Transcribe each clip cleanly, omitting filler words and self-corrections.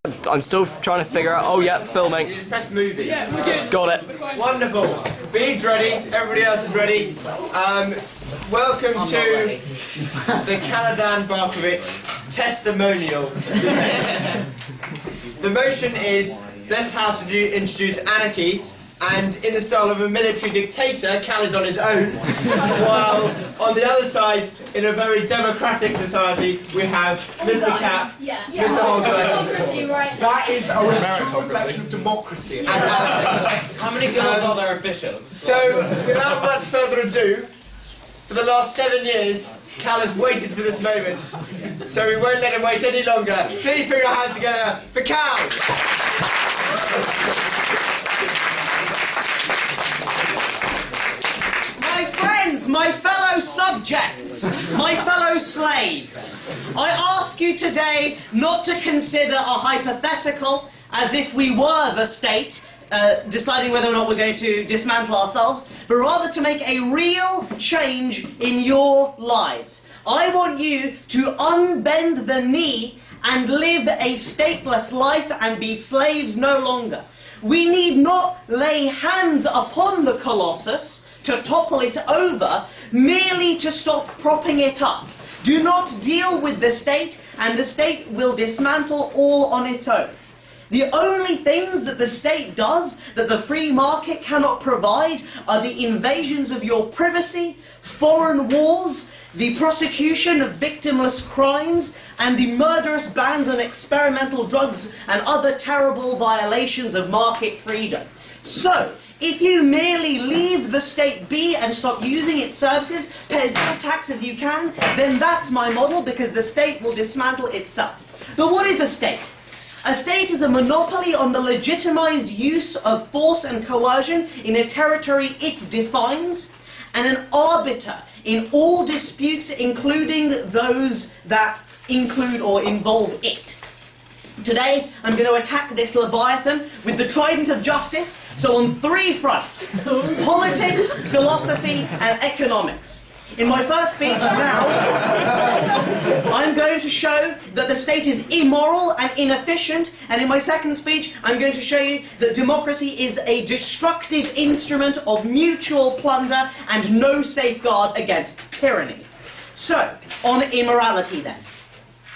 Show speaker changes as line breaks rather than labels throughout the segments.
I'm still trying to figure out. Oh, yeah, filming.
You just press movie. Yeah, we're good.
Got it.
Wonderful. Bede's ready. Everybody else is ready. Welcome to the Cal Barkovic Testimonial Debate. The motion is this House would introduce anarchy, and in the style of a military dictator, Cal is on his own, while on the other side, in a very democratic society, we have Mr. Capp, Mr. Holdsworth.
That is a true reflection of democracy.
And
how many girls are there officials?
So, without much further ado, for the last 7 years, Cal has waited for this moment, so we won't let him wait any longer. Please put your hands together for Cal!
My friends, my fellow subjects, my fellow slaves, I ask you today not to consider a hypothetical as if we were the state, deciding whether or not we're going to dismantle ourselves, but rather to make a real change in your lives. I want you to unbend the knee and live a stateless life and be slaves no longer. We need not lay hands upon the Colossus to topple it over, merely to stop propping it up. Do not deal with the state, and the state will dismantle all on its own. The only things that the state does that the free market cannot provide are the invasions of your privacy, foreign wars, the prosecution of victimless crimes, and the murderous bans on experimental drugs and other terrible violations of market freedom. So, if you merely leave the state be and stop using its services, pay as little tax as you can, then that's my model, because the state will dismantle itself. But what is a state? A state is a monopoly on the legitimized use of force and coercion in a territory it defines, and an arbiter in all disputes, including those that include or involve it. Today, I'm going to attack this Leviathan with the trident of justice, so on 3 fronts: politics, philosophy, and economics. In my first speech now, I'm going to show that the state is immoral and inefficient, and in my second speech, I'm going to show you that democracy is a destructive instrument of mutual plunder and no safeguard against tyranny. So, on immorality then.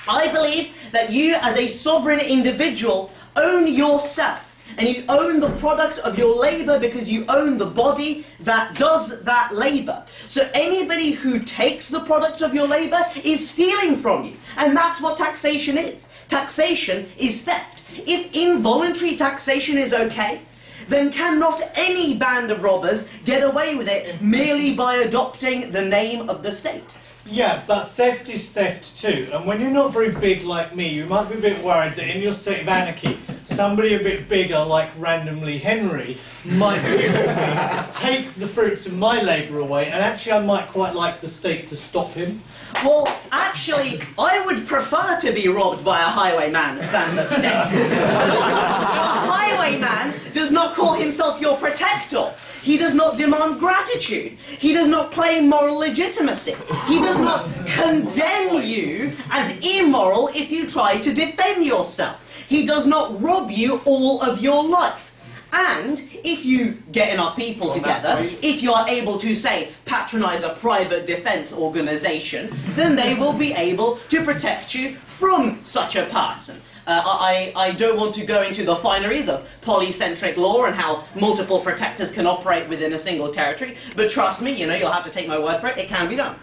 I believe that you, as a sovereign individual, own yourself. And you own the product of your labour because you own the body that does that labour. So anybody who takes the product of your labour is stealing from you. And that's what taxation is. Taxation is theft. If involuntary taxation is okay, then cannot any band of robbers get away with it merely by adopting the name of the state?
Yeah, but theft is theft too. And when you're not very big like me, you might be a bit worried that in your state of anarchy, somebody a bit bigger, like randomly Henry, might be able to take the fruits of my labour away, and actually I might quite like the state to stop him.
Well, actually, I would prefer to be robbed by a highwayman than the state. A highwayman does not call himself your protector. He does not demand gratitude. He does not claim moral legitimacy. He does not condemn you as immoral if you try to defend yourself. He does not rob you all of your life. And if you get enough people together, if you are able to, say, patronise a private defence organisation, then they will be able to protect you from such a person. I don't want to go into the fineries of polycentric law and how multiple protectors can operate within a single territory, but trust me, you know, you'll have to take my word for it, it can be done.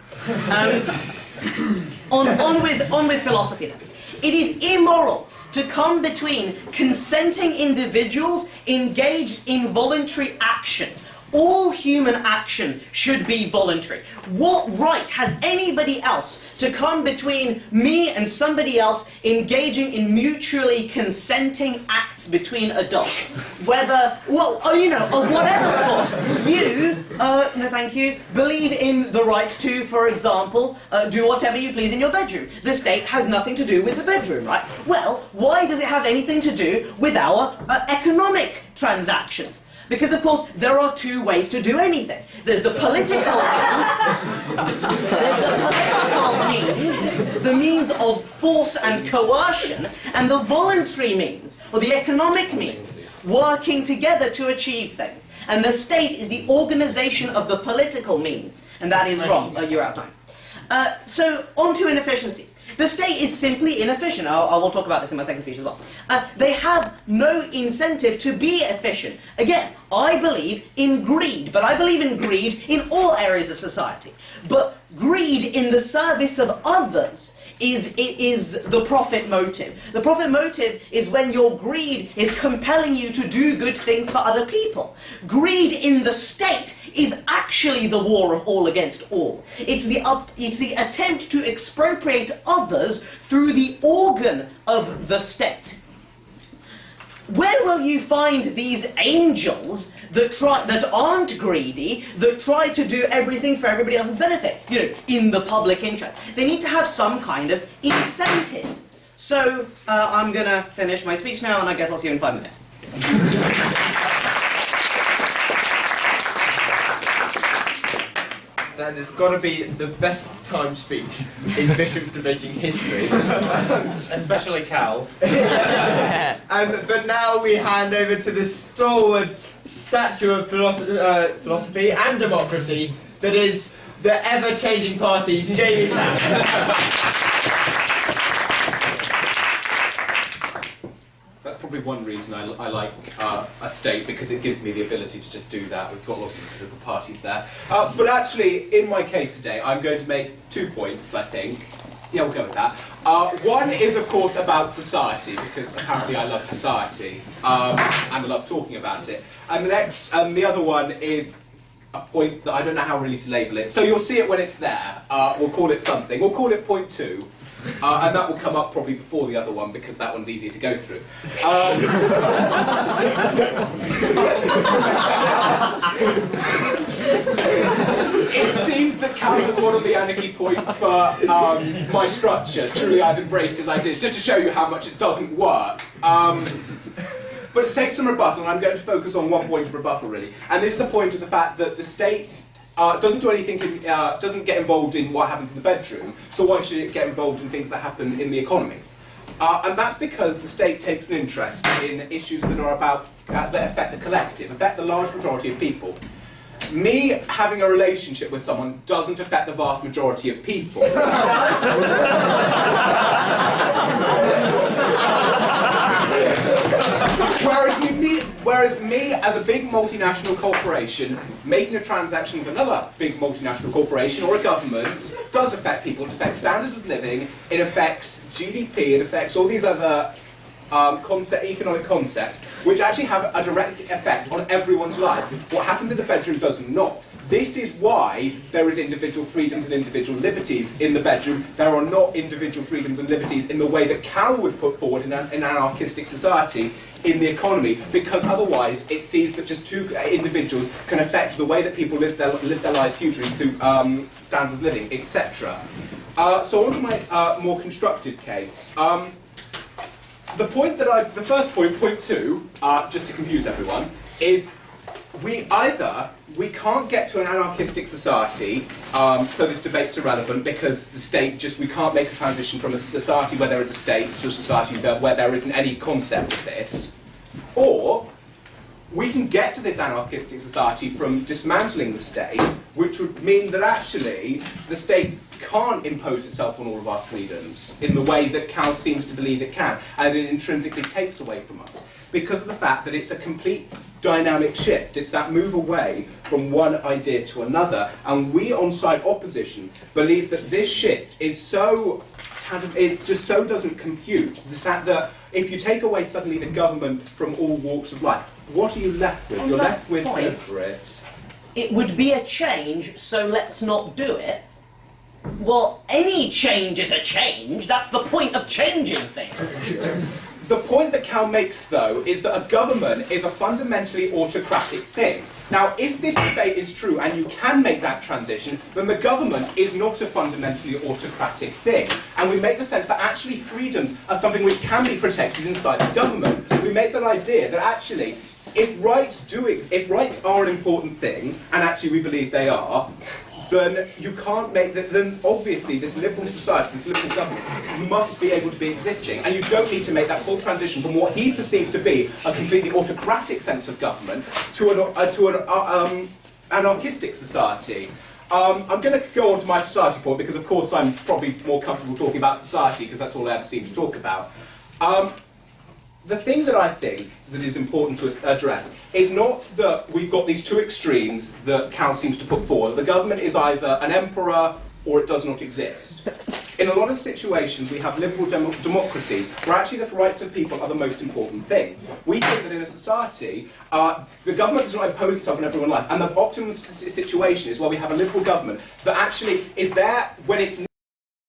On with philosophy then. It is immoral to come between consenting individuals engaged in voluntary action. All human action should be voluntary. What right has anybody else to come between me and somebody else engaging in mutually consenting acts between adults? Whether, well, you know, of whatever sort. You, no thank you, believe in the right to, for example, do whatever you please in your bedroom. The state has nothing to do with the bedroom, right? Well, why does it have anything to do with our economic transactions? Because, of course, there are two ways to do anything. There's the political means, the means of force and coercion, and the voluntary means, or the economic means, working together to achieve things. And the state is the organisation of the political means, and that is wrong. You're out of time. So, on to inefficiency. The state is simply inefficient. I will talk about this in my second speech as well. They have no incentive to be efficient. Again, I believe in greed, but I believe in greed in all areas of society. But greed in the service of others is the profit motive. The profit motive is when your greed is compelling you to do good things for other people. Greed in the state is actually the war of all against all. It's the attempt to expropriate others through the organ of the state. Where will you find these angels that aren't greedy, that try to do everything for everybody else's benefit, in the public interest? They need to have some kind of incentive. So, I'm going to finish my speech now, and I guess I'll see you in 5 minutes.
That has got to be the best timed speech in Bishop's debating history.
Especially Cal's.
But now we hand over to the stalwart statue of philosophy and democracy that is the ever-changing party's Jamie Capp.
That's probably one reason I like a state, because it gives me the ability to just do that. We've got lots of political parties there. But actually, in my case today, I'm going to make 2 points, I think. Yeah, we'll go with that. One is, of course, about society, because apparently I love society, and I love talking about it. And the other one is a point that I don't know how really to label it. So you'll see it when it's there. We'll call it something. We'll call it point 2. And that will come up probably before the other one, because that one's easier to go through. It seems that Cal has ordered the anarchy point for my structure. Truly, I've embraced his ideas, just to show you how much it doesn't work. But to take some rebuttal, I'm going to focus on one point of rebuttal, really. And this is the point of the fact that the state doesn't do anything, doesn't get involved in what happens in the bedroom, so why should it get involved in things that happen in the economy? And that's because the state takes an interest in issues that are about, that affect the collective, affect the large majority of people. Me having a relationship with someone doesn't affect the vast majority of people. Whereas me, as a big multinational corporation, making a transaction with another big multinational corporation or a government does affect people. It affects standards of living, it affects GDP, it affects all these other economic concepts, which actually have a direct effect on everyone's lives. What happens in the bedroom does not. This is why there is individual freedoms and individual liberties in the bedroom. There are not individual freedoms and liberties in the way that Cal would put forward in an anarchistic society in the economy, because otherwise it sees that just two individuals can affect the way that people live their lives hugely through standard of living, etc. So on to my more constructive case. The first point, point 2, just to confuse everyone, is we can't get to an anarchistic society, so this debate's irrelevant, because the state we can't make a transition from a society where there is a state to a society where there isn't any concept of this. Or we can get to this anarchistic society from dismantling the state, which would mean that actually the state can't impose itself on all of our freedoms in the way that Cal seems to believe it can, and it intrinsically takes away from us, because of the fact that it's a complete dynamic shift. It's that move away from one idea to another, and we on side opposition believe that this shift is just so doesn't compute. The fact that if you take away suddenly the government from all walks of life, what are you left with? You're left with, go for it.
It would be a change, so let's not do it. Well, any change is a change. That's the point of changing things.
The point that Cal makes, though, is that a government is a fundamentally autocratic thing. Now, if this debate is true and you can make that transition, then the government is not a fundamentally autocratic thing. And we make the sense that actually freedoms are something which can be protected inside the government. We make that idea that actually if rights are an important thing, and actually we believe they are, then you can't make that. Then obviously this liberal society, this liberal government, must be able to be existing, and you don't need to make that full transition from what he perceives to be a completely autocratic sense of government to an anarchistic society. I'm going to go on to my society point because, of course, I'm probably more comfortable talking about society because that's all I ever seem to talk about. The thing that I think that is important to address is not that we've got these two extremes that Cal seems to put forward. The government is either an emperor or it does not exist. In a lot of situations, we have liberal democracies where actually the rights of people are the most important thing. We think that in a society, the government does not impose itself on everyone's life, and the optimum situation is where we have a liberal government that actually is there when it's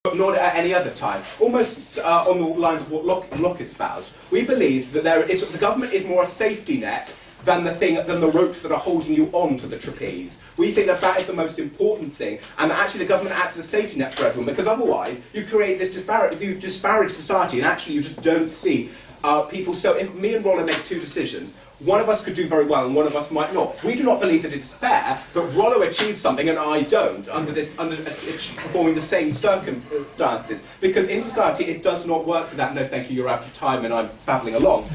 but not at any other time. Almost on the lines of what Locke espoused. We believe that the government is more a safety net than the ropes that are holding you on to the trapeze. We think that that is the most important thing, and that actually the government acts as a safety net for everyone, because otherwise you create this disparate society, and actually you just don't see people. So if me and Rollo make two decisions, one of us could do very well and one of us might not. We do not believe that it is fair that Rollo achieves something and I don't under performing the same circumstances, because in society it does not work for that. No, thank you, you're out of time and I'm babbling along.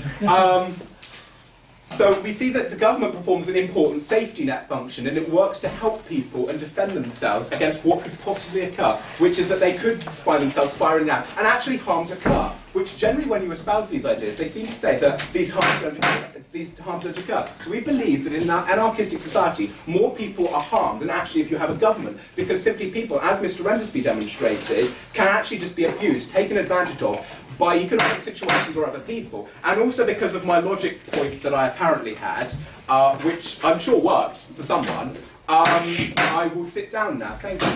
So we see that the government performs an important safety net function, and it works to help people and defend themselves against what could possibly occur, which is that they could find themselves spiralling out, and actually harms occur, which generally when you espouse these ideas, they seem to say that these harms don't occur. So we believe that in an anarchistic society, more people are harmed than actually if you have a government, because simply people, as Mr. Endersby demonstrated, can actually just be abused, taken advantage of, by economic situations or other people, and also because of my logic point that I apparently had, which I'm sure worked for someone, I will sit down now. Thank you.